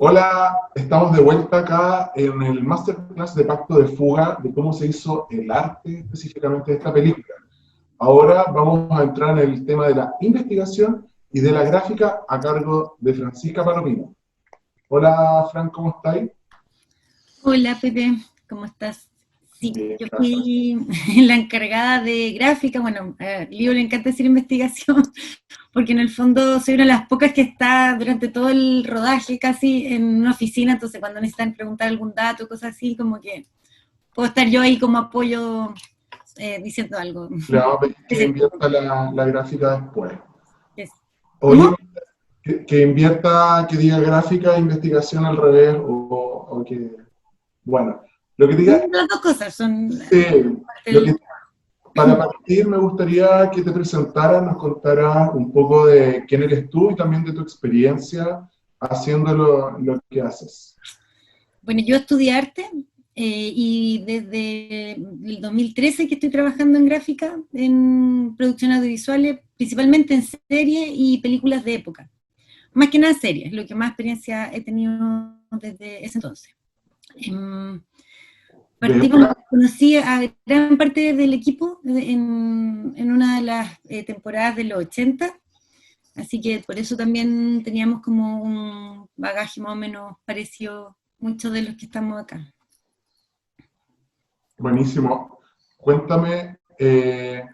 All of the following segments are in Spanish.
Hola, estamos de vuelta acá en el Masterclass de Pacto de Fuga, de cómo se hizo el arte específicamente de esta película. Ahora vamos a entrar en el tema de la investigación y de la gráfica a cargo de Francisca Palomino. Hola, Fran, ¿cómo estáis? Hola Pepe, ¿cómo estás? Sí, Bien, yo gracias. fui la encargada de gráfica. Bueno, a Lío le encanta decir investigación, porque en el fondo soy una de las pocas que está durante todo el rodaje casi en una oficina, entonces cuando necesitan preguntar algún dato, cosas así, como que puedo estar yo ahí como apoyo diciendo algo. Le vamos a pedir que Ese- invierta la gráfica después. Oye, ¿Cómo? que invierta, que diga gráfica e investigación al revés, o que, bueno, lo que diga, Las dos cosas son sí, parte lo que del... para partir, me gustaría que te presentaras, nos contaras un poco de quién eres tú y también de tu experiencia haciendo lo que haces. Bueno, yo estudié arte y desde el 2013 que estoy trabajando en gráfica, en producción audiovisuales, principalmente en series y películas de época. Más que nada series, lo que más experiencia he tenido desde ese entonces. ¿De Partimos, época? conocí a gran parte del equipo en una de las temporadas de los 80, así que por eso también teníamos como un bagaje más o menos parecido muchos de los que estamos acá. Buenísimo. Cuéntame de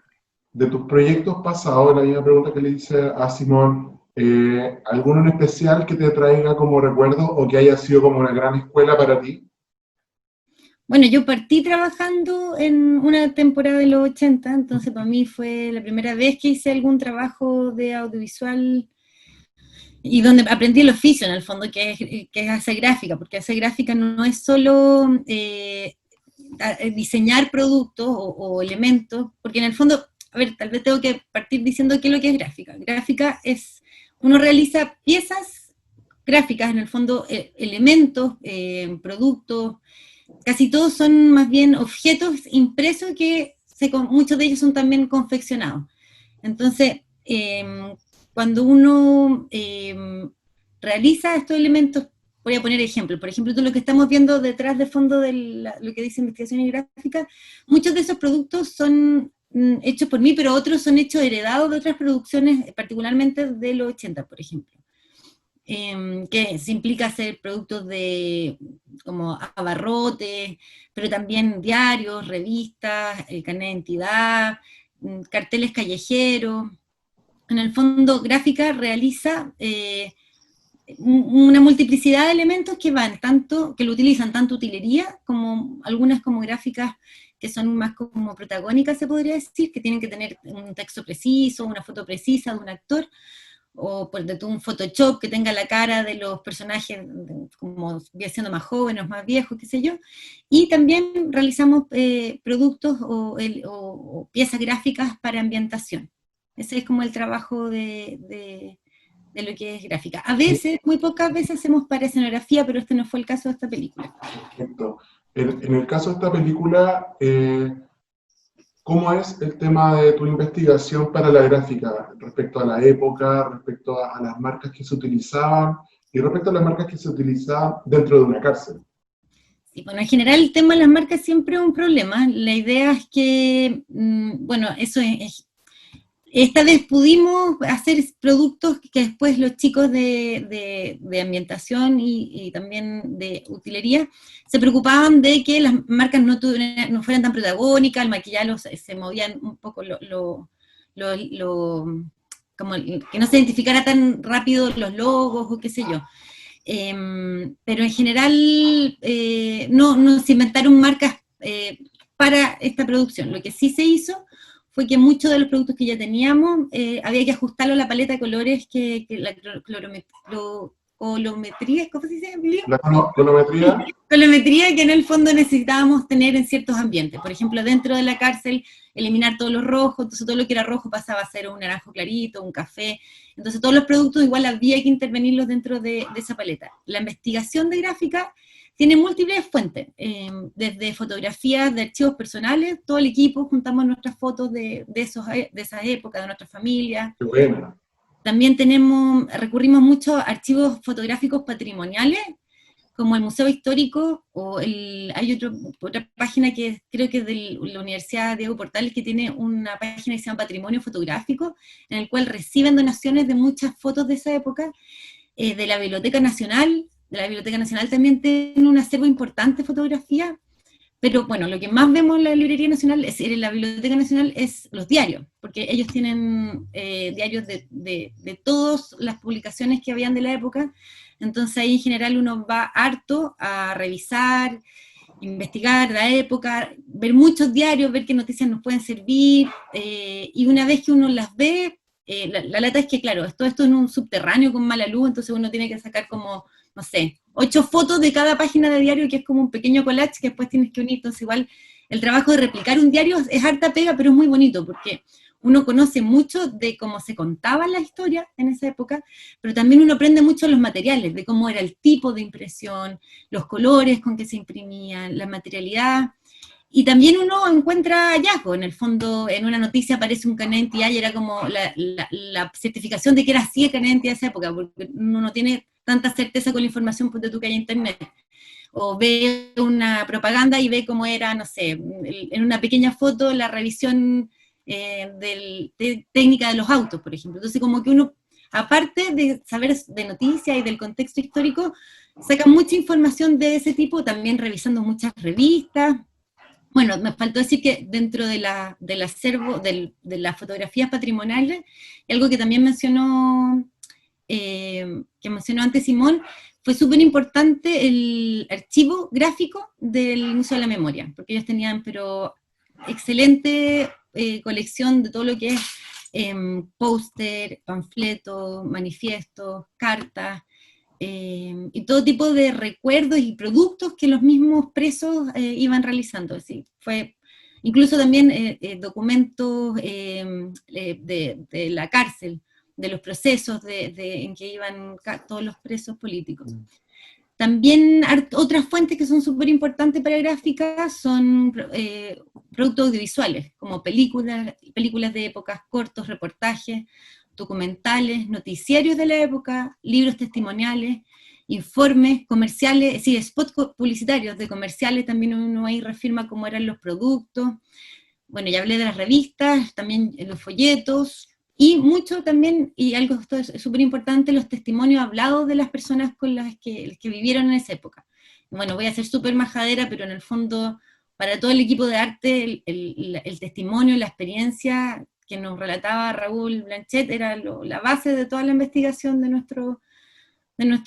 tus proyectos pasados, la misma pregunta que le hice a Simón. ¿Alguno en especial que te traiga como recuerdo o que haya sido como una gran escuela para ti? Bueno, yo partí trabajando en una temporada de los 80, entonces para mí fue la primera vez que hice algún trabajo de audiovisual y donde aprendí el oficio en el fondo, que es hacer gráfica, porque hacer gráfica no es solo diseñar productos o elementos, porque en el fondo, a ver, tal vez tengo que partir diciendo qué es lo que es gráfica. Gráfica es, uno realiza piezas gráficas, en el fondo, elementos, productos, casi todos son más bien objetos impresos que muchos de ellos son también confeccionados. Entonces, cuando uno realiza estos elementos, voy a poner ejemplos. Por ejemplo, todo lo que estamos viendo detrás de fondo de lo que dice investigación y gráfica, muchos de esos productos son hechos por mí, pero otros son hechos heredados de otras producciones, particularmente de los 80, por ejemplo. Que se implica hacer productos de como abarrotes, pero también diarios, revistas, carnet de identidad, carteles callejeros. En el fondo, gráfica realiza una multiplicidad de elementos que van tanto, que lo utilizan tanto utilería como algunas como gráficas que son más como protagónicas, se podría decir, que tienen que tener un texto preciso, una foto precisa de un actor, o por de un Photoshop que tenga la cara de los personajes como siendo más jóvenes, más viejos, qué sé yo. Y también realizamos productos o piezas gráficas para ambientación. Ese es como el trabajo de lo que es gráfica. A Y, veces, muy pocas veces hacemos para escenografía, pero este no fue el caso de esta película. perfecto. En el caso de esta película, ¿cómo es el tema de tu investigación para la gráfica respecto a la época, respecto a las marcas que se utilizaban y respecto a las marcas que se utilizaban dentro de una cárcel? Sí, bueno, en general el tema de las marcas siempre es un problema. La idea es que, bueno, esta vez pudimos hacer productos que después los chicos de ambientación y también de utilería se preocupaban de que las marcas no fueran tan protagónicas, al maquillarlos se movían un poco como que no se identificara tan rápido los logos o qué sé yo. Pero en general no se inventaron marcas para esta producción. Lo que sí se hizo fue que muchos de los productos que ya teníamos había que ajustarlo a la paleta de colores que la colometría, ¿cómo se dice? La colometría, Colometría que en el fondo necesitábamos tener en ciertos ambientes. Por ejemplo, dentro de la cárcel, eliminar todos los rojos, entonces todo lo que era rojo pasaba a ser un naranjo clarito, un café. Entonces todos los productos igual había que intervenirlos dentro de esa paleta. La investigación de gráfica tiene múltiples fuentes, desde fotografías de archivos personales, todo el equipo juntamos nuestras fotos de esas épocas, de nuestras familias, qué buena. También recurrimos mucho a archivos fotográficos patrimoniales, como el Museo Histórico, hay otra página que creo que es de la Universidad Diego Portales, que tiene una página que se llama Patrimonio Fotográfico, en el cual reciben donaciones de muchas fotos de esa época, de la Biblioteca Nacional. De la Biblioteca Nacional también tiene un acervo importante de fotografía, pero bueno, lo que más vemos en la Librería Nacional, en la Biblioteca Nacional, es los diarios, porque ellos tienen diarios de todas las publicaciones que habían de la época. Entonces ahí en general uno va harto a revisar, investigar la época, ver muchos diarios, ver qué noticias nos pueden servir, y una vez que uno las ve, la lata es que, claro, todo esto en un subterráneo con mala luz, entonces uno tiene que sacar como, no sé, 8 fotos de cada página de diario, que es como un pequeño collage que después tienes que unir. Entonces igual el trabajo de replicar un diario es harta pega, pero es muy bonito, porque uno conoce mucho de cómo se contaba la historia en esa época, pero también uno aprende mucho los materiales, de cómo era el tipo de impresión, los colores con que se imprimían, la materialidad, y también uno encuentra hallazgos. En el fondo, en una noticia aparece un carnet de identidad y era como la certificación de que era así el carnet de identidad de esa época, porque uno no tiene tanta certeza con la información tú que hay en internet. O ve una propaganda y ve cómo era, no sé, en una pequeña foto la revisión técnica de los autos, por ejemplo. Entonces como que uno, aparte de saber de noticias y del contexto histórico, saca mucha información de ese tipo, también revisando muchas revistas. Bueno, me faltó decir que dentro del acervo, de las fotografías patrimoniales, algo que también mencionó antes Simón, fue súper importante el archivo gráfico del Museo de la Memoria, porque ellos tenían, pero excelente colección de todo lo que es póster, panfletos, manifiestos, cartas, y todo tipo de recuerdos y productos que los mismos presos iban realizando. Así, incluso también documentos de la cárcel, de los procesos en que iban todos los presos políticos. También otras fuentes que son súper importantes para gráfica son productos audiovisuales, como películas de épocas, cortos, reportajes, documentales, noticiarios de la época, libros testimoniales, informes comerciales, es decir, spots publicitarios de comerciales, también uno ahí reafirma cómo eran los productos. Bueno, ya hablé de las revistas, también los folletos, y mucho también, y algo súper importante, los testimonios hablados de las personas con las que vivieron en esa época. Bueno, voy a ser súper majadera, pero en el fondo, para todo el equipo de arte, el testimonio, la experiencia que nos relataba Raúl Blanchet era la base de toda la investigación de nuestro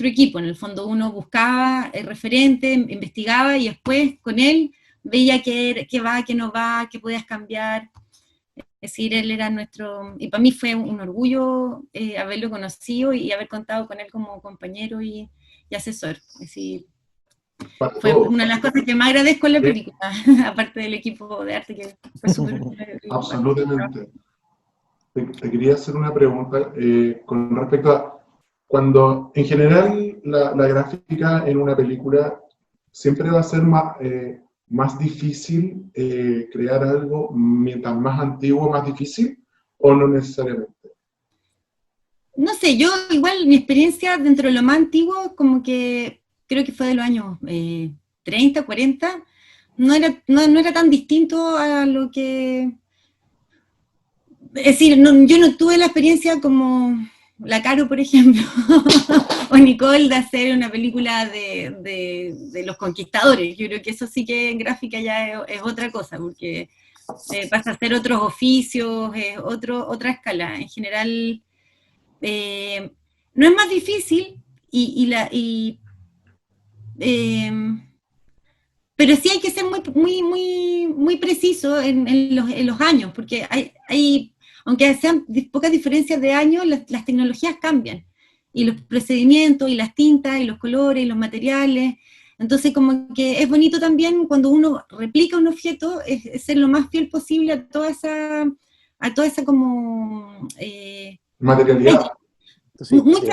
equipo. En el fondo uno buscaba el referente, investigaba, y después con él veía qué va, qué no va, qué podías cambiar. Es decir, él era y para mí fue un orgullo haberlo conocido y haber contado con él como compañero y asesor. Es decir, fue una de las cosas que más agradezco en la película, aparte del equipo de arte que fue súper... Absolutamente. Te quería hacer una pregunta con respecto a cuando, en general, la gráfica en una película siempre va a ser más difícil crear algo, mientras más antiguo, más difícil, o no necesariamente. No sé, yo igual mi experiencia dentro de lo más antiguo, como que creo que fue de los años 30, 40, no era tan distinto a lo que... Es decir, yo no tuve la experiencia como la Caro, por ejemplo, o Nicole, de hacer una película de los conquistadores. Yo creo que eso sí que en gráfica ya es otra cosa, porque pasa a hacer otros oficios, otra escala. En general, no es más difícil, pero sí hay que ser muy, muy, muy preciso en los años, porque aunque sean pocas diferencias de años, las tecnologías cambian, y los procedimientos, y las tintas, y los colores, y los materiales. Entonces como que es bonito también cuando uno replica un objeto, es ser lo más fiel posible a toda esa como... Materialidad.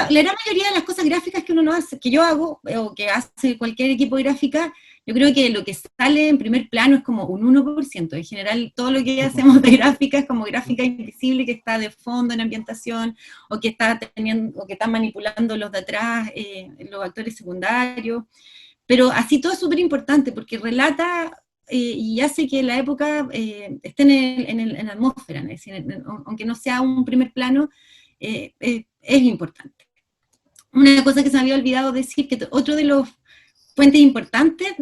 La gran mayoría de las cosas gráficas que uno no hace, que yo hago, o que hace cualquier equipo de gráfica, yo creo que lo que sale en primer plano es como un 1%. En general, todo lo que hacemos de gráfica es como gráfica invisible que está de fondo en ambientación, o que está teniendo, o que está manipulando los de atrás, los actores secundarios. Pero así todo es súper importante, porque relata y hace que la época esté en la atmósfera, es decir, aunque no sea un primer plano, es importante. Una cosa que se me había olvidado decir, que otro de los fuentes importantes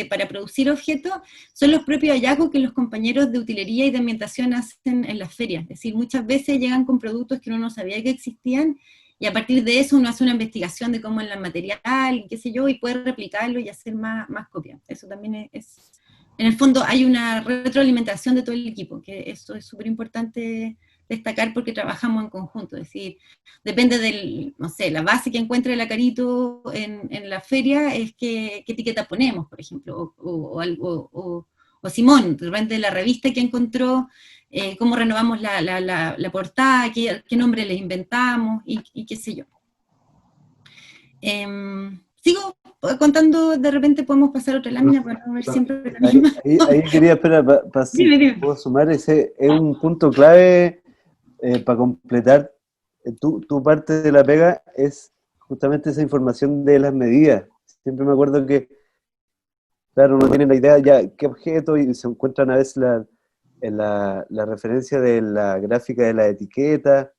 para producir objetos son los propios hallazgos que los compañeros de utilería y de ambientación hacen en las ferias. Es decir, muchas veces llegan con productos que uno no sabía que existían, y a partir de eso uno hace una investigación de cómo es el material, y qué sé yo, y puede replicarlo y hacer más copias. Eso también en el fondo hay una retroalimentación de todo el equipo, que eso es súper importante destacar porque trabajamos en conjunto. Es decir, depende del, no sé, la base que encuentre la Carito en la feria es qué etiqueta ponemos, por ejemplo, o Simón, de repente la revista que encontró, cómo renovamos la portada, qué nombre les inventamos, y qué sé yo. Sigo contando, de repente podemos pasar a otra lámina para no ver siempre la misma. Ahí quería esperar para puedo sumar, ese es un punto clave para completar tu parte de la pega, es justamente esa información de las medidas. Siempre me acuerdo que, claro, uno tiene la idea ya qué objeto, y se encuentran a veces la referencia de la gráfica de la etiqueta,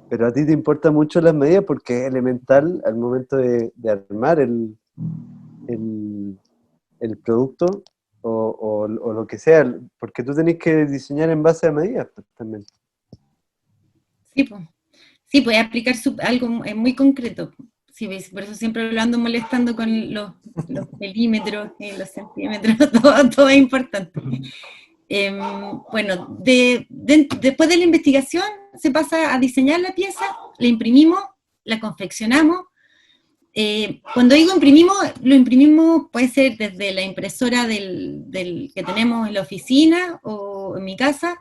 pero a ti te importan mucho las medidas porque es elemental al momento de armar el producto o lo que sea, porque tú tenés que diseñar en base a medidas también. Sí, puede aplicar algo muy concreto. Sí, por eso siempre lo ando molestando con los milímetros y los centímetros, todo es importante. Bueno, después de la investigación se pasa a diseñar la pieza, la imprimimos, la confeccionamos. Cuando digo imprimimos, lo imprimimos puede ser desde la impresora del que tenemos en la oficina o en mi casa,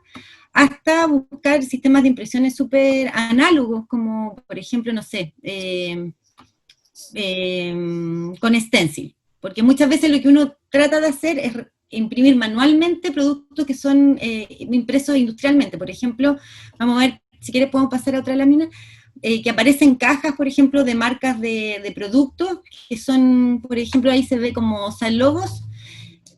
hasta buscar sistemas de impresiones súper análogos, como por ejemplo, no sé, con stencil, porque muchas veces lo que uno trata de hacer es imprimir manualmente productos que son impresos industrialmente. Por ejemplo, vamos a ver, si quieres podemos pasar a otra lámina, que aparecen cajas, por ejemplo, de marcas de productos, que son, por ejemplo, ahí se ve como logos.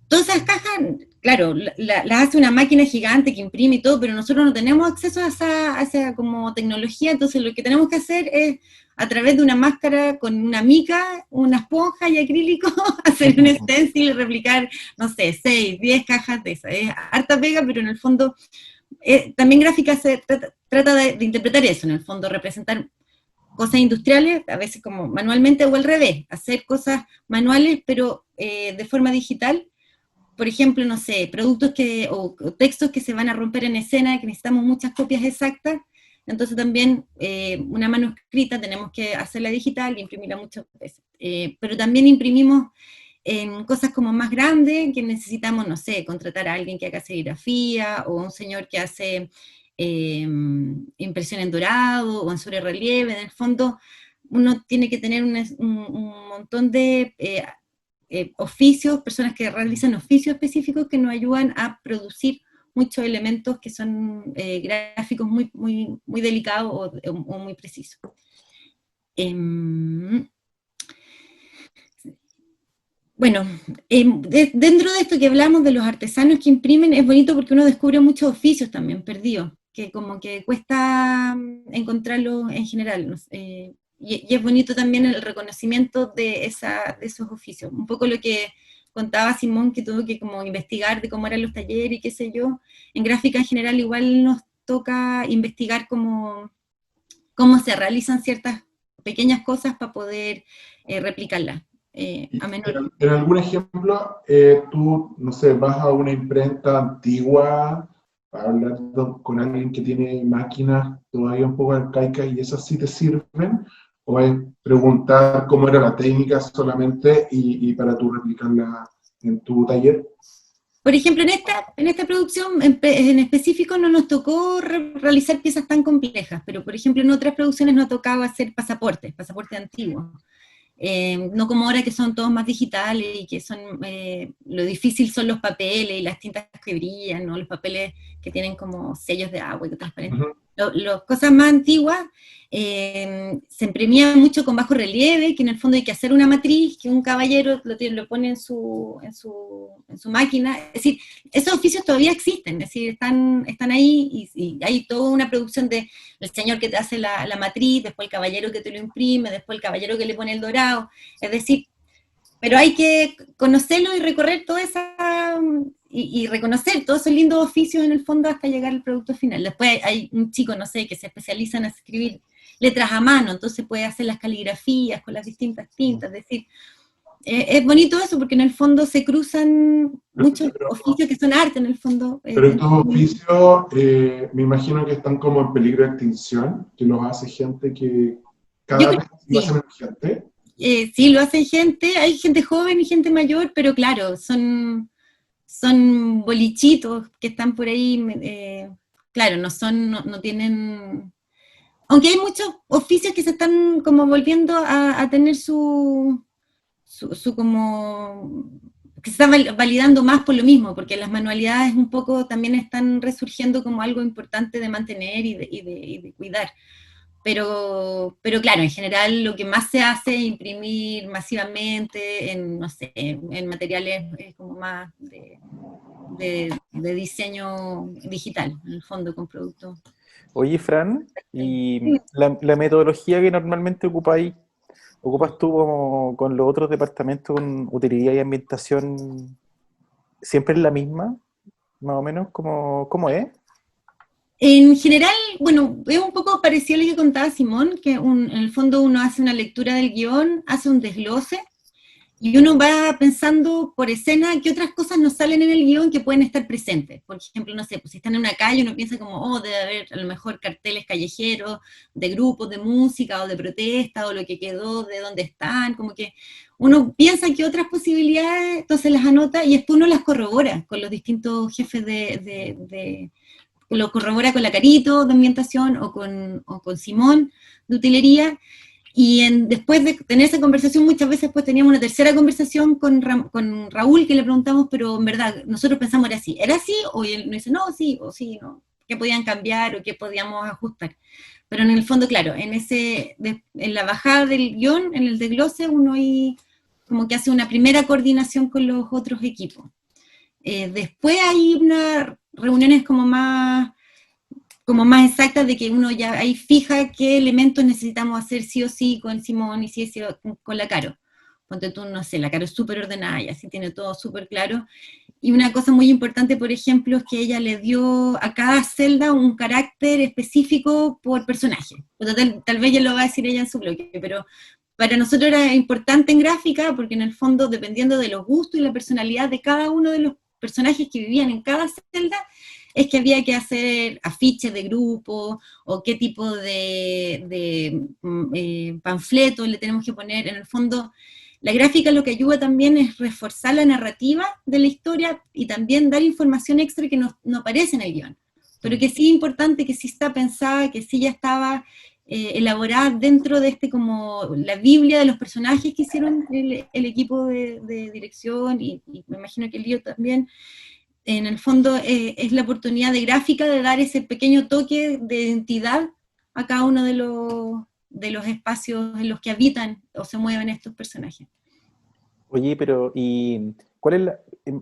Todas esas cajas, claro, las hace una máquina gigante que imprime y todo, pero nosotros no tenemos acceso a esa como tecnología, entonces lo que tenemos que hacer es, a través de una máscara con una mica, una esponja y acrílico, hacer un stencil y replicar, no sé, 6, 10 cajas de esas. Es harta pega, pero en el fondo, también gráfica se trata de interpretar eso, en el fondo, representar cosas industriales, a veces como manualmente o al revés, hacer cosas manuales, pero de forma digital. Por ejemplo, no sé, productos o textos que se van a romper en escena, que necesitamos muchas copias exactas, entonces también una manuscrita tenemos que hacerla digital y imprimirla muchas veces. Pero también imprimimos en cosas como más grandes, que necesitamos, no sé, contratar a alguien que haga serigrafía, o un señor que hace impresión en dorado, o en sobre relieve. En el fondo, uno tiene que tener un montón de oficios, personas que realizan oficios específicos que nos ayudan a producir muchos elementos que son gráficos muy, muy, muy delicados o muy precisos. Bueno, dentro de esto que hablamos de los artesanos que imprimen, es bonito porque uno descubre muchos oficios también perdidos, que como que cuesta encontrarlos en general, ¿no? Y es bonito también el reconocimiento de esos oficios. Un poco lo que contaba Simón, que tuvo que como investigar de cómo eran los talleres y qué sé yo. En gráfica en general igual nos toca investigar cómo se realizan ciertas pequeñas cosas para poder replicarlas. En algún ejemplo, tú, no sé, vas a una imprenta antigua a hablar con alguien que tiene máquinas todavía un poco arcaicas y esas sí te sirven, o es preguntar cómo era la técnica solamente y para tú replicarla en tu taller. Por ejemplo, en esta producción en específico no nos tocó realizar piezas tan complejas, pero por ejemplo en otras producciones nos tocaba hacer pasaportes antiguos. no como ahora que son todos más digitales y que son, lo difícil son los papeles y las tintas que brillan, ¿no? Los papeles que tienen como sellos de agua y que transparentes. Las cosas más antiguas se imprimían mucho con bajo relieve, que en el fondo hay que hacer una matriz, que un caballero lo pone en su máquina. Es decir, esos oficios todavía existen, es decir, están ahí y hay toda una producción del señor que te hace la matriz, después el caballero que te lo imprime, después el caballero que le pone el dorado, es decir, pero hay que conocerlo y recorrer toda esa... Y reconocer todos esos lindos oficios en el fondo hasta llegar al producto final. Después hay un chico, no sé, que se especializa en escribir letras a mano, entonces puede hacer las caligrafías con las distintas tintas, es decir, es bonito eso porque en el fondo se cruzan muchos oficios que son arte en el fondo. Pero estos oficios me imagino que están como en peligro de extinción, que los hace gente que cada vez lo hace menos gente. Sí, lo hace gente, hay gente joven y gente mayor, pero claro, son bolichitos que están por ahí, claro, no tienen... Aunque hay muchos oficios que se están como volviendo a tener su como... que se están validando más por lo mismo, porque las manualidades un poco también están resurgiendo como algo importante de mantener y de cuidar. Pero claro, en general lo que más se hace es imprimir masivamente en, no sé, en materiales como más de diseño digital, en el fondo, con productos. Oye, Fran, ¿y la metodología que normalmente ocupas tú como con los otros departamentos, con utilidad y ambientación, siempre es la misma? Más o menos, ¿cómo es? En general, bueno, es un poco parecido a lo que contaba Simón, que en el fondo uno hace una lectura del guión, hace un desglose, y uno va pensando por escena qué otras cosas nos salen en el guión que pueden estar presentes. Por ejemplo, no sé, pues si están en una calle, uno piensa como, oh, debe haber a lo mejor carteles callejeros, de grupos de música o de protesta, o lo que quedó de dónde están, como que uno piensa que otras posibilidades, entonces las anota, y después uno las corrobora con los distintos jefes lo corrobora con la Carito de ambientación o con Simón de utilería, y después de tener esa conversación muchas veces pues teníamos una tercera conversación con Raúl, que le preguntamos, pero en verdad, nosotros pensamos ¿era así? O él nos dice, no, sí, o sí, no, qué podían cambiar o qué podíamos ajustar. Pero en el fondo, claro, en la bajada del guión, en el desglose, uno ahí como que hace una primera coordinación con los otros equipos. Después hay unas reuniones como más exactas de que uno ya ahí fija qué elementos necesitamos hacer sí o sí con Simón y sí o sí con la Caro. Ponte tú, no sé, la Caro es súper ordenada y así tiene todo súper claro. Y una cosa muy importante, por ejemplo, es que ella le dio a cada celda un carácter específico por personaje. Tal vez ya lo va a decir ella en su bloque, pero para nosotros era importante en gráfica porque en el fondo, dependiendo de los gustos y la personalidad de cada uno de los personajes que vivían en cada celda, es que había que hacer afiches de grupo, o qué tipo de panfletos le tenemos que poner. En el fondo, la gráfica lo que ayuda también es reforzar la narrativa de la historia y también dar información extra que no aparece en el guión, pero que sí es importante, que sí está pensada, que sí ya estaba elaborada dentro de como la Biblia de los personajes que hicieron el equipo de dirección, y me imagino que el lío también. En el fondo es la oportunidad de gráfica de dar ese pequeño toque de identidad a cada uno de los espacios en los que habitan o se mueven estos personajes. Oye, pero ¿y cuál es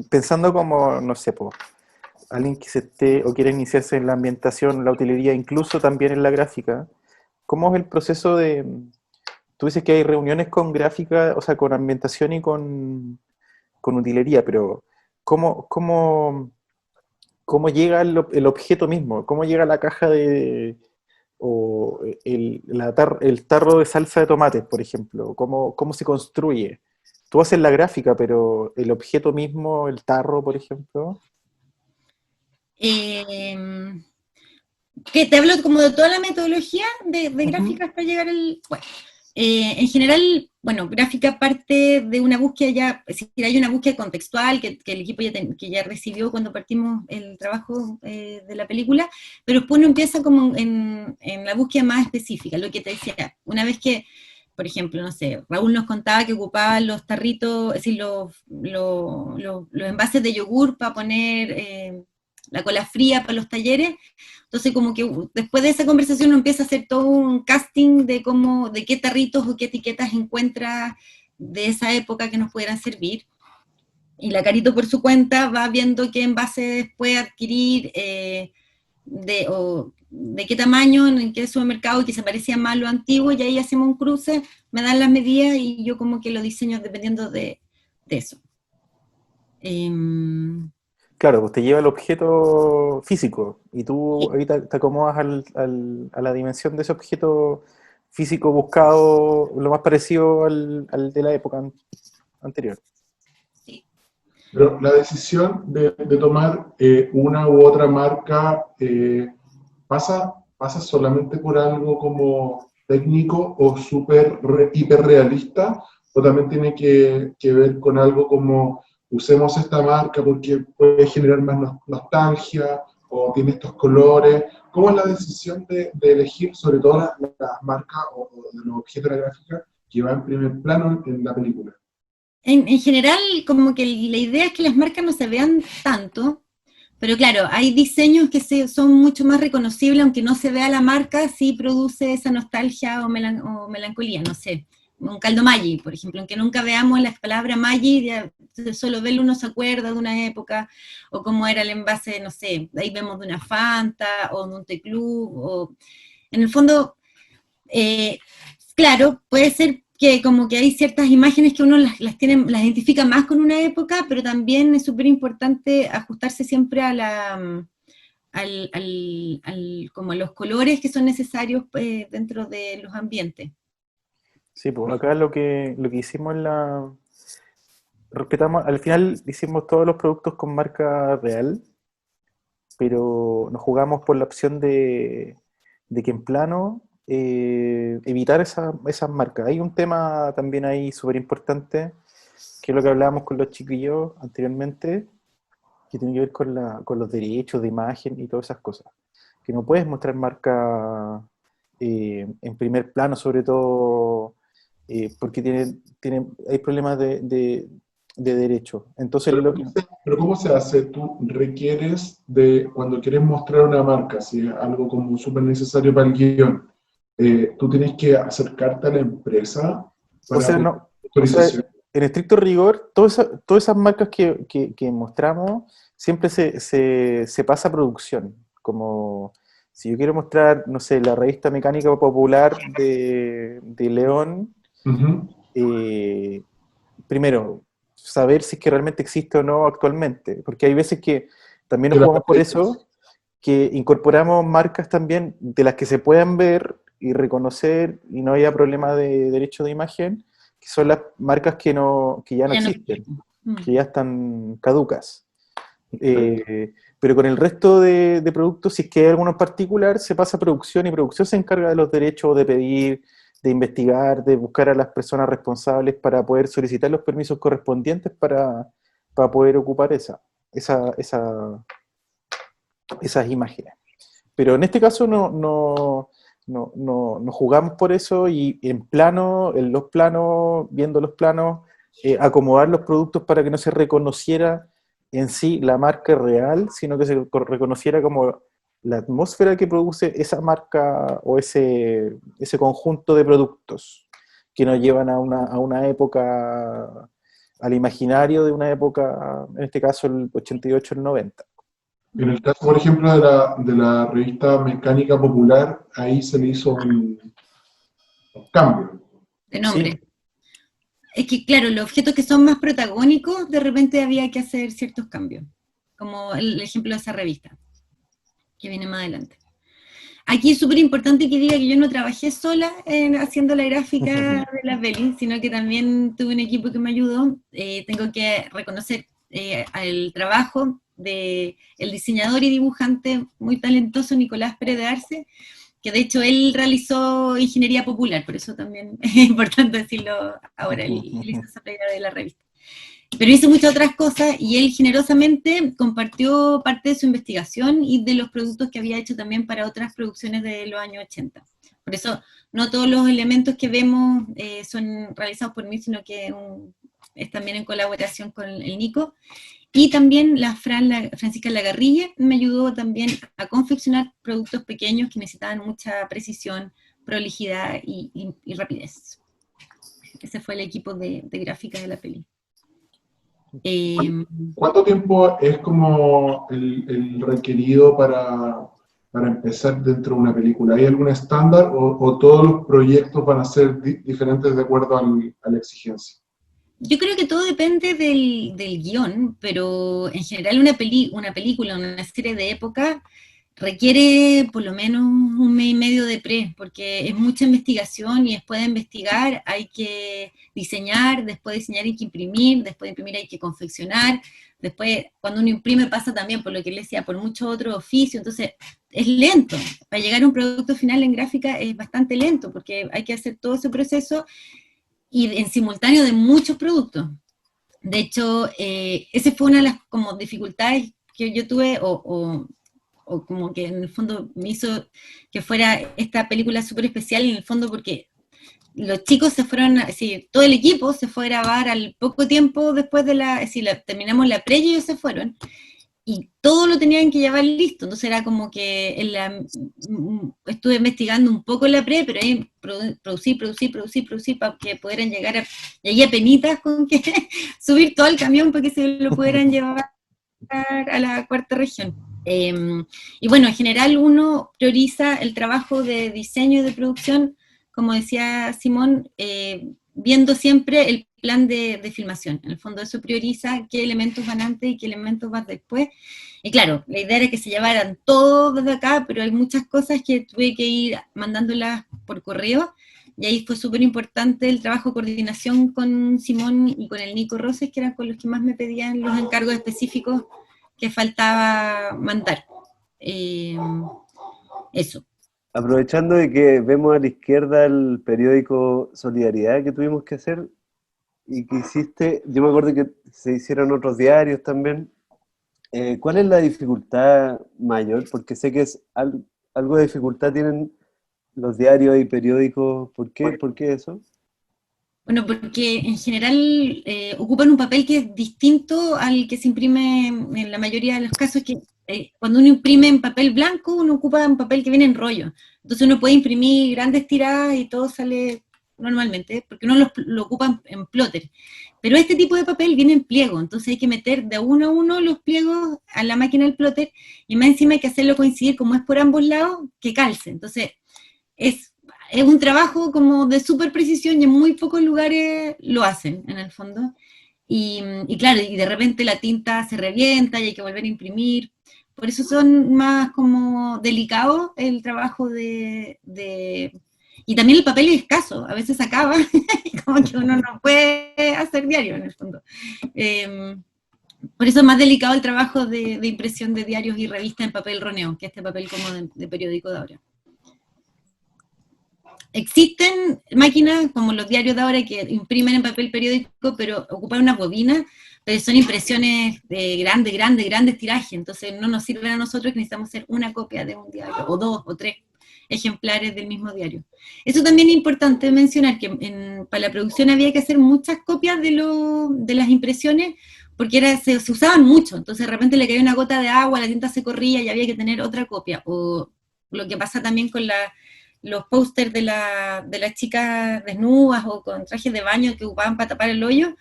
pensando como, no sé, alguien que se esté o quiera iniciarse en la ambientación, la utilería, incluso también en la gráfica, ¿cómo es el proceso de... Tú dices que hay reuniones con gráfica, o sea, con ambientación y con utilería, pero ¿cómo llega el objeto mismo? ¿Cómo llega la caja o el tarro de salsa de tomates, por ejemplo? ¿Cómo se construye? Tú haces la gráfica, pero el objeto mismo, el tarro, por ejemplo... ¿Que te hablo como de toda la metodología de gráficas para llegar al... Bueno, en general, bueno, gráfica parte de una búsqueda ya, es decir, hay una búsqueda contextual que el equipo ya recibió cuando partimos el trabajo de la película, pero después uno empieza como en la búsqueda más específica, lo que te decía, una vez que por ejemplo, no sé, Raúl nos contaba que ocupaba los tarritos, es decir, los envases de yogur para poner la cola fría para los talleres. Entonces, como que después de esa conversación uno empieza a hacer todo un casting de qué tarritos o qué etiquetas encuentra de esa época que nos pudieran servir. Y la Carito por su cuenta va viendo qué envases puede adquirir, de qué tamaño, en qué supermercado, que se parecía más a lo antiguo, y ahí hacemos un cruce, me dan las medidas y yo como que lo diseño dependiendo de eso. Claro, pues te lleva el objeto físico y tú ahí te acomodas a la dimensión de ese objeto físico buscado, lo más parecido al de la época anterior. Sí. Pero la decisión de tomar una u otra marca pasa solamente por algo como técnico o súper hiperrealista, o también tiene que ver con algo como usemos esta marca porque puede generar más nostalgia o tiene estos colores. ¿Cómo es la decisión de elegir sobre todo las marcas o de los objetos de la gráfica que van en primer plano en la película? En general, como que la idea es que las marcas no se vean tanto, pero claro, hay diseños que son mucho más reconocibles, aunque no se vea la marca, sí produce esa nostalgia o melancolía, no sé. Un caldo Maggi, por ejemplo, aunque nunca veamos la palabra Maggi, solo verlo uno se acuerda de una época, o cómo era el envase, no sé, ahí vemos de una Fanta, o de un T-Club, o en el fondo, claro, puede ser que como que hay ciertas imágenes que uno las identifica más con una época, pero también es súper importante ajustarse siempre a como a los colores que son necesarios dentro de los ambientes. Sí, pues acá lo que hicimos respetamos, al final hicimos todos los productos con marca real, pero nos jugamos por la opción de que en plano evitar esas marcas. Hay un tema también ahí súper importante, que es lo que hablábamos con los chiquillos anteriormente, que tiene que ver con los derechos de imagen y todas esas cosas. Que no puedes mostrar marca en primer plano, sobre todo porque hay problemas de derecho. Entonces, Pero ¿cómo se hace? ¿Tú requieres cuando quieres mostrar una marca, si es algo como súper necesario para el guión, tú tienes que acercarte a la empresa para autorización? En estricto rigor, todas esas marcas que mostramos, siempre se pasa a producción. Como si yo quiero mostrar, no sé, la revista Mecánica Popular de León, primero, saber si es que realmente existe o no actualmente, porque hay veces que también nos jugamos por eso, que incorporamos marcas también de las que se puedan ver y reconocer y no haya problema de derecho de imagen, que son las marcas que ya no existen, que ya están caducas. Pero con el resto de productos, si es que hay alguno en particular, se pasa a producción y producción se encarga de los derechos, de pedir, de investigar, de buscar a las personas responsables para poder solicitar los permisos correspondientes para poder ocupar esas imágenes. Pero en este caso no jugamos por eso y en los planos, viendo los planos, acomodar los productos para que no se reconociera en sí la marca real, sino que se reconociera como la atmósfera que produce esa marca o ese conjunto de productos que nos llevan a una época, al imaginario de una época, en este caso el 88, el 90. En el caso, por ejemplo, de la revista Mecánica Popular, ahí se le hizo un cambio. De nombre. Sí. Es que, claro, los objetos que son más protagónicos, de repente había que hacer ciertos cambios, como el ejemplo de esa revista, que viene más adelante. Aquí es súper importante que diga que yo no trabajé sola haciendo la gráfica de la peli, sino que también tuve un equipo que me ayudó. Tengo que reconocer el trabajo del diseñador y dibujante muy talentoso Nicolás Pérez de Arce, que de hecho él realizó ingeniería popular, por eso también es importante decirlo ahora, él hizo esa pega de la revista. Pero hizo muchas otras cosas y él generosamente compartió parte de su investigación y de los productos que había hecho también para otras producciones de los años 80. Por eso no todos los elementos que vemos son realizados por mí, sino que es también en colaboración con el Nico. Y también Francisca Lagarrille me ayudó también a confeccionar productos pequeños que necesitaban mucha precisión, prolijidad y rapidez. Ese fue el equipo de gráfica de la peli. ¿Cuánto tiempo es como el requerido para empezar dentro de una película? ¿Hay algún estándar o todos los proyectos van a ser diferentes de acuerdo a la exigencia? Yo creo que todo depende del guión, pero en general una película, una serie de época requiere por lo menos 1 mes y medio de porque es mucha investigación y después de investigar hay que diseñar, después de diseñar hay que imprimir, después de imprimir hay que confeccionar, después cuando uno imprime pasa también por lo que les decía, por mucho otro oficio, entonces es lento. Para llegar a un producto final en gráfica es bastante lento porque hay que hacer todo ese proceso y en simultáneo de muchos productos. De hecho, esa fue una de las como dificultades que yo tuve, o como que en el fondo me hizo que fuera esta película súper especial, en el fondo porque los chicos se fueron, todo el equipo se fue a grabar al poco tiempo después de terminamos la pre y ellos se fueron, y todo lo tenían que llevar listo, entonces era como que estuve investigando un poco la pre, pero ahí producir para que pudieran llegar y ahí apenitas con que subir todo el camión para que se lo pudieran llevar a la cuarta región. Y bueno, en general uno prioriza el trabajo de diseño y de producción, como decía Simón, viendo siempre el plan de filmación. En el fondo eso prioriza qué elementos van antes y qué elementos van después. Y claro, la idea era que se llevaran todo desde acá, pero hay muchas cosas que tuve que ir mandándolas por correo, y ahí fue súper importante el trabajo de coordinación con Simón y con el Nico Roses, que eran con los que más me pedían los encargos específicos que faltaba mandar. Eso. Aprovechando de que vemos a la izquierda el periódico Solidaridad que tuvimos que hacer y que hiciste, yo me acuerdo que se hicieron otros diarios también. ¿Cuál es la dificultad mayor? Porque sé que es algo de dificultad tienen los diarios y periódicos. ¿Por qué eso? Bueno, porque en general ocupan un papel que es distinto al que se imprime en la mayoría de los casos, que cuando uno imprime en papel blanco, uno ocupa un papel que viene en rollo. Entonces uno puede imprimir grandes tiradas y todo sale normalmente, porque uno lo ocupa en plotter. Pero este tipo de papel viene en pliego, entonces hay que meter de uno a uno los pliegos a la máquina del plotter, y más encima hay que hacerlo coincidir, como es por ambos lados, que calce. Entonces es un trabajo como de súper precisión y en muy pocos lugares lo hacen, en el fondo. Y claro, y de repente la tinta se revienta y hay que volver a imprimir. Por eso son más como delicados el trabajo y también el papel es escaso, a veces acaba, como que uno no puede hacer diario, en el fondo. Por eso es más delicado el trabajo de impresión de diarios y revistas en papel roneo, que este papel como de periódico de ahora. Existen máquinas como los diarios de ahora que imprimen en papel periódico, pero ocupan una bobina, pero son impresiones de grandes tirajes, entonces no nos sirven a nosotros, que necesitamos hacer una copia de un diario, o 2 o 3 ejemplares del mismo diario. Eso también es importante mencionar, que para la producción había que hacer muchas copias de las impresiones, porque se usaban mucho, entonces de repente le caía una gota de agua, la tinta se corría y había que tener otra copia, o lo que pasa también con los pósters de las chicas desnudas o con trajes de baño que ocupaban para tapar el hoyo.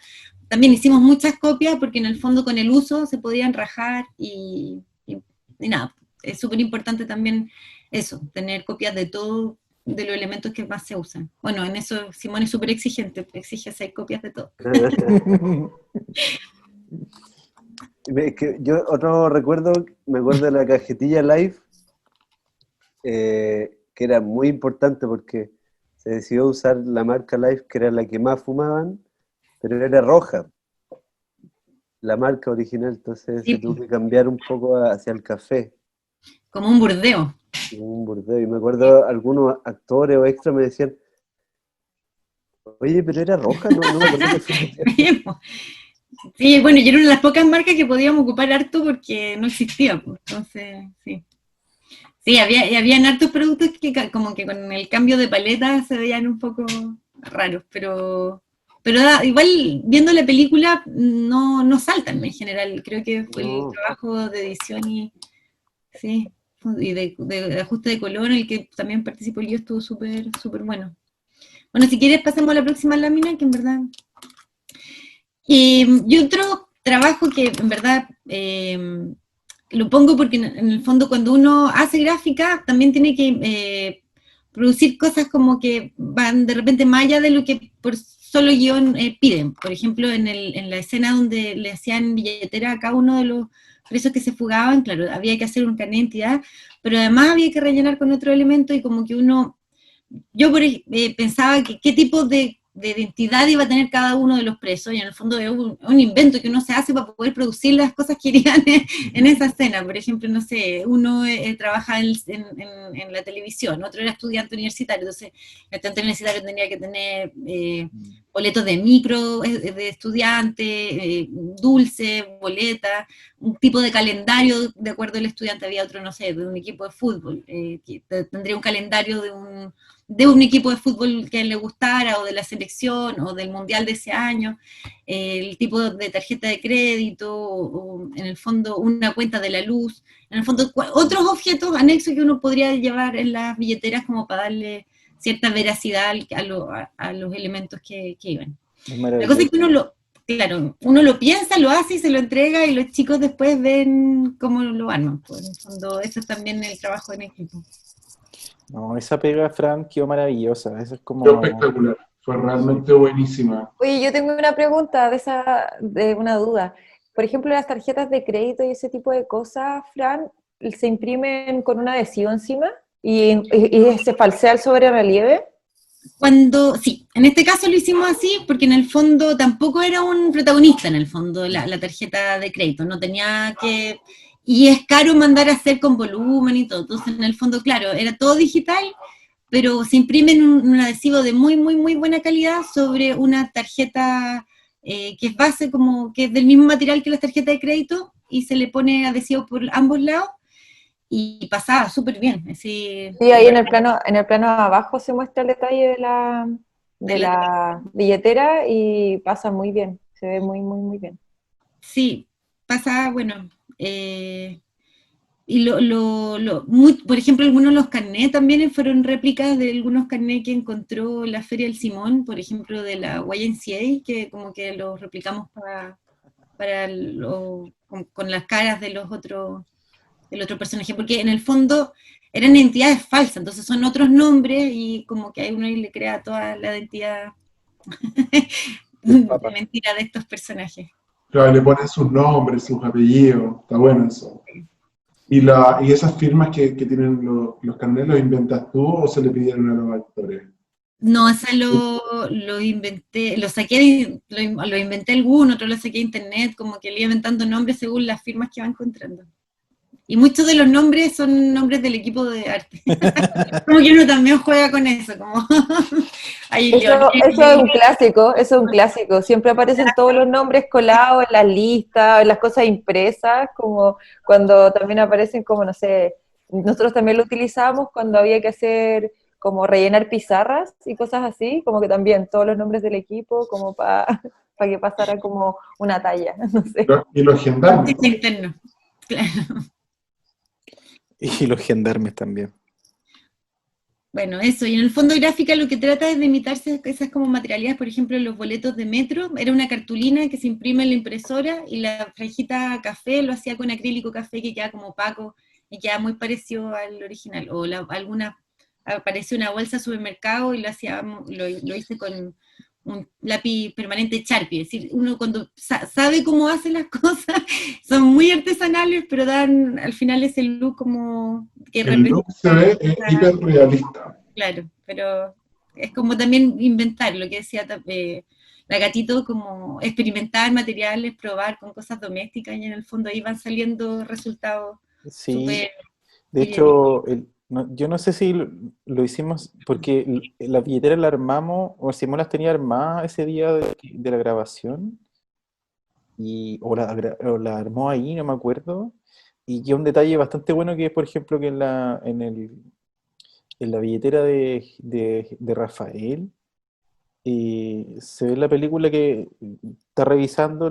También hicimos muchas copias porque en el fondo con el uso se podían rajar y nada, es súper importante también eso, tener copias de todo, de los elementos que más se usan. Bueno, en eso Simón es súper exigente, exige 6 copias de todo. Es que yo otro recuerdo, me acuerdo de la cajetilla Live, que era muy importante porque se decidió usar la marca Life, que era la que más fumaban, pero era roja, la marca original, entonces sí, se tuvo que cambiar un poco hacia el café. Como un burdeo. Un burdeo, y me acuerdo algunos actores o extras me decían, oye, pero era roja, no me acuerdo que fue. Sí, bueno, y era una de las pocas marcas que podíamos ocupar harto porque no existía, pues, entonces, sí. Sí, habían hartos productos que como que con el cambio de paleta se veían un poco raros, pero igual viendo la película no saltan en general. Creo que fue el trabajo de edición sí, y de ajuste de color, el que también participó el estuvo súper bueno. Bueno, si quieres pasamos a la próxima lámina, que en verdad... y otro trabajo que en verdad lo pongo porque en el fondo cuando uno hace gráfica también tiene que producir cosas como que van de repente más allá de lo que por solo guión piden. Por ejemplo, en la escena donde le hacían billetera a cada uno de los presos que se fugaban, claro, había que hacer un carnet de identidad, pero además había que rellenar con otro elemento y como que yo pensaba que qué tipo de identidad iba a tener cada uno de los presos, y en el fondo es un invento que uno se hace para poder producir las cosas que irían en esa escena. Por ejemplo, no sé, uno trabaja en la televisión, otro era estudiante universitario, entonces el estudiante universitario tenía que tener boletos de micro de estudiante, dulce, boleta, un tipo de calendario de acuerdo al estudiante. Había otro, no sé, de un equipo de fútbol, que tendría un calendario de un equipo de fútbol que le gustara, o de la selección, o del mundial de ese año, el tipo de tarjeta de crédito, o en el fondo una cuenta de la luz, en el fondo otros objetos anexos que uno podría llevar en las billeteras como para darle cierta veracidad a los elementos que iban. La cosa es que uno lo piensa, lo hace y se lo entrega, y los chicos después ven cómo lo arman. Pues, en el fondo, eso es también el trabajo en equipo. No, esa pega, Fran, quedó maravillosa. Eso es como... Fue espectacular, fue realmente buenísima. Oye, yo tengo una pregunta de una duda. Por ejemplo, las tarjetas de crédito y ese tipo de cosas, Fran, ¿se imprimen con un adhesivo encima y se falsea el sobre relieve? Sí, en este caso lo hicimos así porque en el fondo tampoco era un protagonista, en el fondo, la tarjeta de crédito, no tenía que... Y es caro mandar a hacer con volumen y todo, entonces en el fondo, claro, era todo digital, pero se imprime en un adhesivo de muy, muy, muy buena calidad sobre una tarjeta que es base, como que es del mismo material que las tarjetas de crédito, y se le pone adhesivo por ambos lados, y pasaba súper bien. Así, Sí, ahí en el plano abajo se muestra el detalle de la billetera y pasa muy bien, se ve muy, muy, muy bien. Sí, pasa, bueno, y por ejemplo, algunos de los carnets también fueron réplicas de algunos carnets que encontró la Feria del Simón, por ejemplo, de la YMCA, que como que los replicamos con las caras del otro personaje, porque en el fondo eran entidades falsas, entonces son otros nombres, y como que a uno le crea toda la identidad de mentira de estos personajes. Claro, le ponen sus nombres, sus apellidos, está bueno eso. ¿Y esas firmas que tienen los carnets, los inventas tú o se le pidieron a los actores? No, esa lo inventé, lo inventé alguno, otro lo saqué de internet, como que le iba inventando nombres según las firmas que va encontrando. Y muchos de los nombres son nombres del equipo de arte. Como que uno también juega con eso, como... Eso es un clásico, siempre aparecen todos los nombres colados en las listas, en las cosas impresas, como cuando también aparecen como, no sé, nosotros también lo utilizamos cuando había que hacer como rellenar pizarras y cosas así, como que también todos los nombres del equipo, como para que pasara como una talla, no sé. Y los gendarmes. Interno, claro. Y los gendarmes también. Bueno, eso, y en el fondo gráfica lo que trata es de imitarse esas como materialidades. Por ejemplo, los boletos de metro, era una cartulina que se imprime en la impresora, y la franjita café lo hacía con acrílico café, que queda como opaco y queda muy parecido al original. O apareció una bolsa de supermercado y lo hice con un lápiz permanente Sharpie. Es decir, uno cuando sabe cómo hace las cosas, son muy artesanales, pero dan al final ese look como que el look se ve hiper realista. Claro, pero es como también inventar, lo que decía la Gatito, como experimentar materiales, probar con cosas domésticas, y en el fondo ahí van saliendo resultados súper... De hecho, yo no sé si lo hicimos, porque la billetera la armamos, o Simón las tenía armadas ese día de la grabación, o la armó ahí, no me acuerdo, y un detalle bastante bueno que es, por ejemplo, que en la billetera de Rafael, se ve en la película que está revisando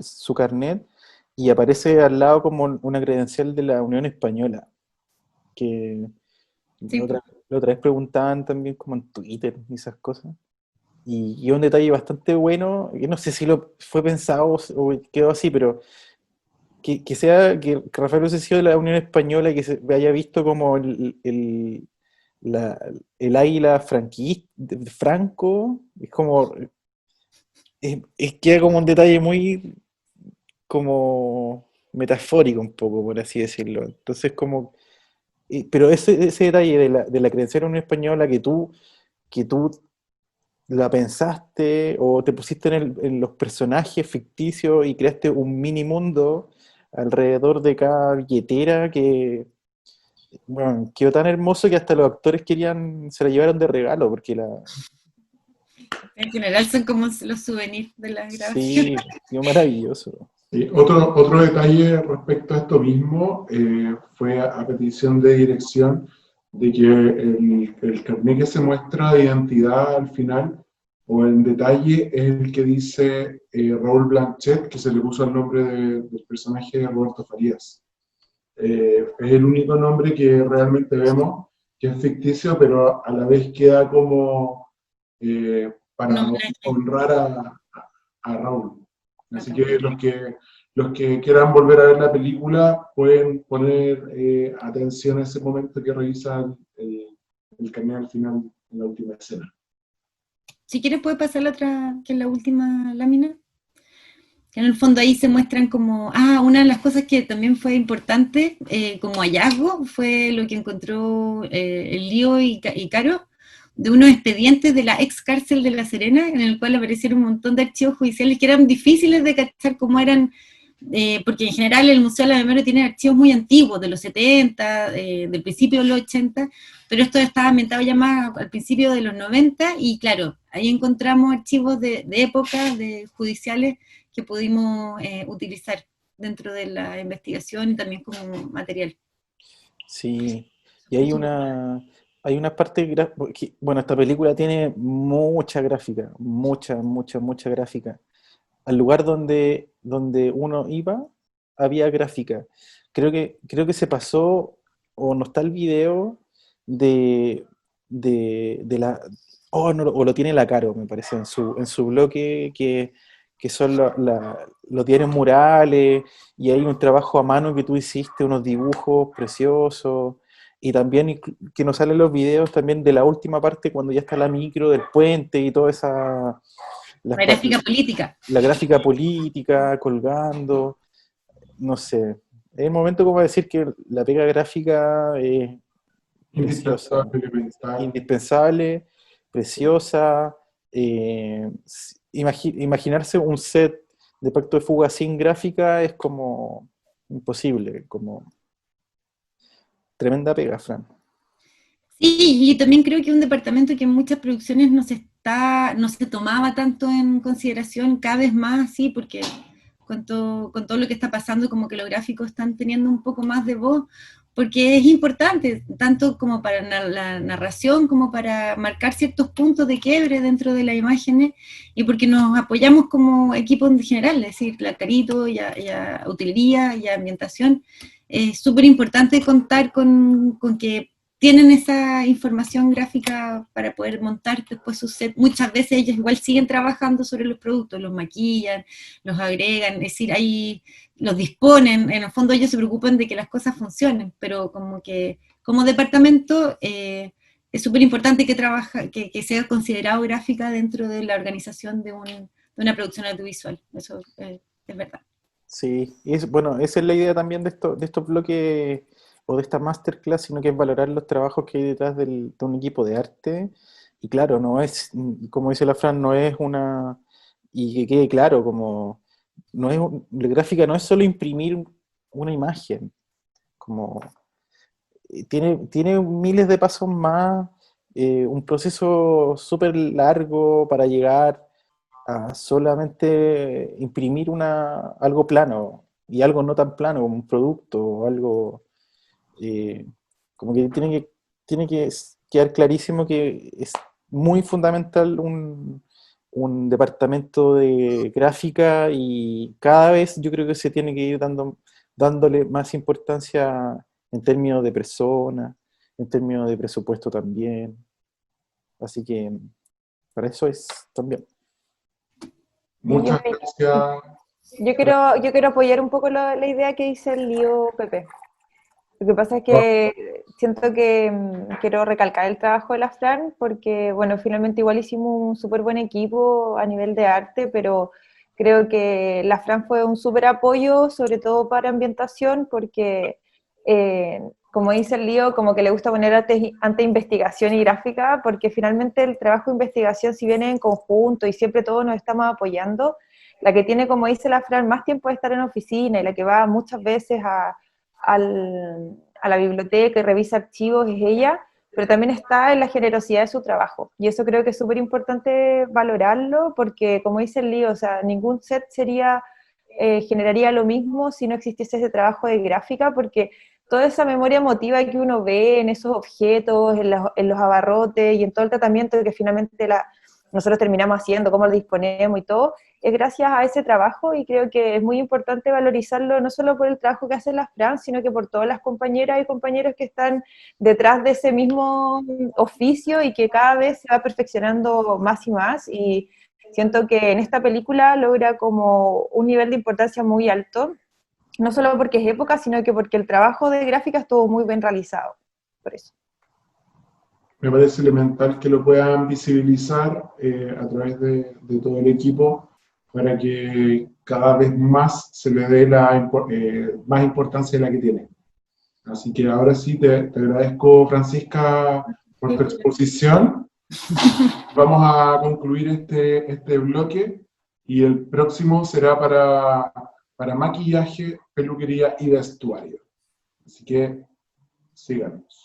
su carnet y aparece al lado como una credencial de la Unión Española, que Sí, la otra vez preguntaban también como en Twitter y esas cosas. Y un detalle bastante bueno, que no sé si lo fue pensado o quedó así, pero que Rafael hubiese sido de la Unión Española y que se haya visto como la- el águila franquista, de Franco, es como, queda como un detalle muy como metafórico un poco, por así decirlo. Entonces como, pero ese detalle de la credencial de la Unión Española que tú la pensaste o te pusiste en los personajes ficticios y creaste un mini mundo alrededor de cada billetera que, bueno, quedó tan hermoso que hasta los actores se la llevaron de regalo, porque en general son como los souvenirs de la grabación. sí, quedó maravilloso. Sí, otro detalle respecto a esto mismo fue a petición de dirección de que el carnet que se muestra de identidad al final o en detalle es el que dice Raúl Blanchet, que se le puso el nombre del personaje de Roberto Farías. Es el único nombre que realmente vemos que es ficticio, pero a la vez queda como para No, honrar a Raúl. Así que los que quieran volver a ver la película pueden poner atención a ese momento que revisan el carnet al final, en la última escena. si quieres puede pasar la otra, que es la última lámina. Que en el fondo ahí se muestran como, una de las cosas que también fue importante como hallazgo fue lo que encontró el Lío y Caro, de unos expedientes de la ex cárcel de La Serena, en el cual aparecieron un montón de archivos judiciales que eran difíciles de cachar cómo eran, porque en general el Museo de la Memoria tiene archivos muy antiguos, de los 70, del principio de los 80, pero esto estaba ambientado ya más al principio de los 90, y claro, ahí encontramos archivos de época, de judiciales, que pudimos utilizar dentro de la investigación y también como material. Sí, y hay una parte, bueno, esta película tiene mucha gráfica, mucha, mucha, mucha gráfica. Al lugar donde uno iba, había gráfica. Creo que se pasó, o no está el video de, de la... Oh, no, o lo tiene la Caro, me parece, en su bloque, que son los diarios murales, y hay un trabajo a mano que tú hiciste, unos dibujos preciosos, y también que nos salen los videos también de la última parte, cuando ya está la micro del puente y toda esa... las La pa- gráfica política. la gráfica política colgando, no sé. Es el momento como decir que la pega gráfica es preciosa, Indispensable pensar. indispensable, preciosa. Imaginarse un set de Pacto de Fuga sin gráfica es como imposible, como tremenda pega, Fran. Sí, y también creo que un departamento que en muchas producciones no se tomaba tanto en consideración, cada vez más, sí, porque con todo lo que está pasando, como que los gráficos están teniendo un poco más de voz, porque es importante, tanto como para la narración, como para marcar ciertos puntos de quiebre dentro de las imágenes, y porque nos apoyamos como equipo en general, es decir, la Carito, ya utilería, ya ambientación. Es súper importante contar con que tienen esa información gráfica para poder montar después su set. Muchas veces ellos igual siguen trabajando sobre los productos, los maquillan, los agregan, es decir, ahí los disponen, en el fondo ellos se preocupan de que las cosas funcionen, pero como que como departamento es súper importante que sea considerado gráfica dentro de la organización de una producción audiovisual, eso es verdad. Sí, y bueno, esa es la idea también de estos bloques o de esta masterclass, sino que es valorar los trabajos que hay detrás de un equipo de arte. Y claro, no es, como dice la Fran, no es y que quede claro, como, la gráfica no es solo imprimir una imagen, como, tiene miles de pasos más, un proceso súper largo para llegar a solamente imprimir algo plano. y algo no tan plano como un producto o algo, como que tiene que quedar clarísimo que es muy fundamental un departamento de gráfica, y cada vez yo creo que se tiene que ir dándole más importancia en términos de personas, en términos de presupuesto también. Así que para eso es también. Muchas gracias. Yo quiero apoyar un poco la idea que dice el lío Pepe. Lo que pasa es que siento que quiero recalcar el trabajo de la Fran, porque, bueno, finalmente igual hicimos un súper buen equipo a nivel de arte, pero creo que la Fran fue un súper apoyo, sobre todo para ambientación, porque, como dice el lío, como que le gusta poner ante investigación y gráfica, porque finalmente el trabajo de investigación, si viene en conjunto y siempre todos nos estamos apoyando, la que tiene, como dice la Fran, más tiempo de estar en oficina y la que va muchas veces a la biblioteca y revisa archivos es ella, pero también está en la generosidad de su trabajo. Y eso creo que es súper importante valorarlo, porque como dice el lío, o sea, ningún set generaría lo mismo si no existiese ese trabajo de gráfica, porque toda esa memoria emotiva que uno ve en esos objetos, en los abarrotes y en todo el tratamiento que finalmente nosotros terminamos haciendo, cómo lo disponemos y todo, es gracias a ese trabajo, y creo que es muy importante valorizarlo no solo por el trabajo que hace la Fran, sino que por todas las compañeras y compañeros que están detrás de ese mismo oficio y que cada vez se va perfeccionando más y más, y siento que en esta película logra como un nivel de importancia muy alto, no solo porque es época, sino que porque el trabajo de gráfica estuvo muy bien realizado, por eso. Me parece elemental que lo puedan visibilizar a través de todo el equipo, para que cada vez más se le dé más importancia de la que tiene. Así que ahora sí, te agradezco, Francisca, por tu exposición. Vamos a concluir este bloque, y el próximo será para maquillaje, peluquería y vestuario. Así que síganos.